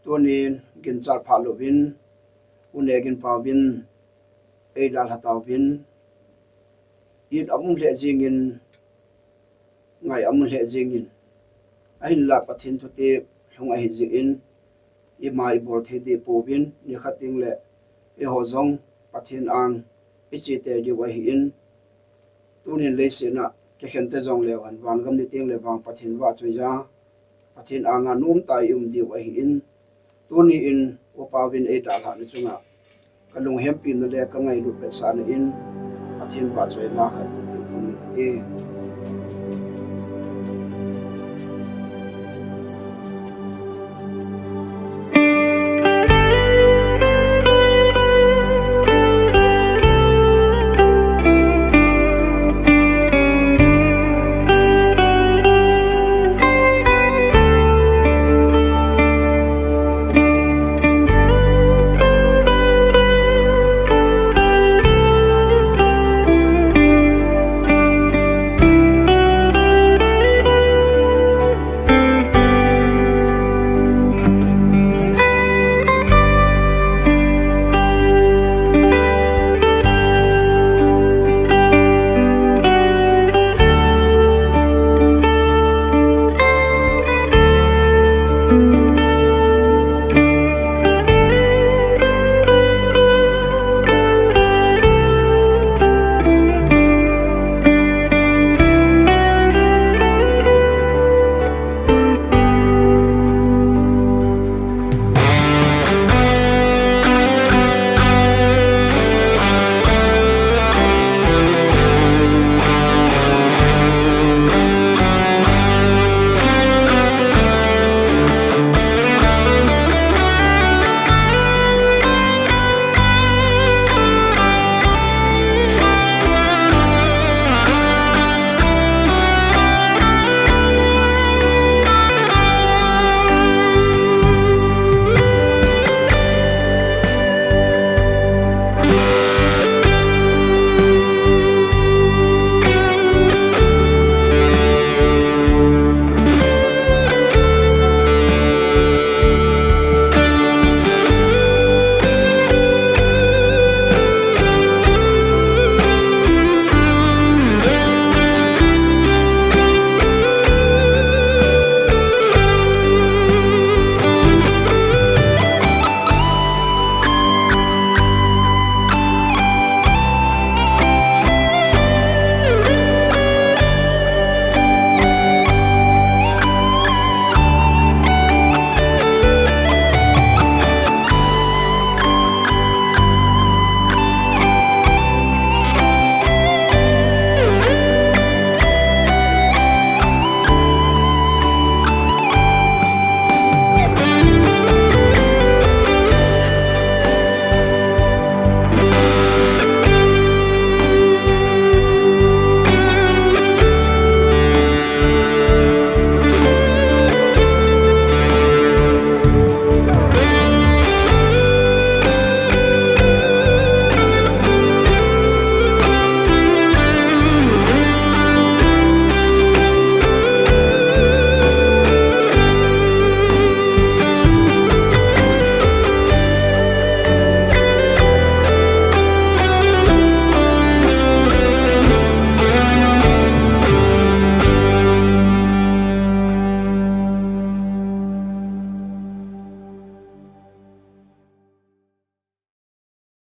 ตัวนี้กินจัดพาลุบินอุเนกินปาบินเอดัลฮัตาบินยิดอามุลเลจิงินไงอามุลเลจิงินไอ้ลาปะทินทุเตลงไอ้จิอินอีมาอีบอลเทดีปูบินนี่ขัดติงเล่ไอ้หัวซองปะทินอังอิจิเตดีไว้อินตัวนี้เลยสินะแค่เห็นแต่จงเลวันวันก็มีติงเลวังปะทินว่าช่วยจ้าปะทินอังานุ่มตายดีไว้อินตัวนี้อินอุปาวินเอดัลฮันสุงะก็ลงเฮมปินนั่นแหละก็ไงลุดไปสานอินปะทินว่าช่วยลาขัดตรงนี้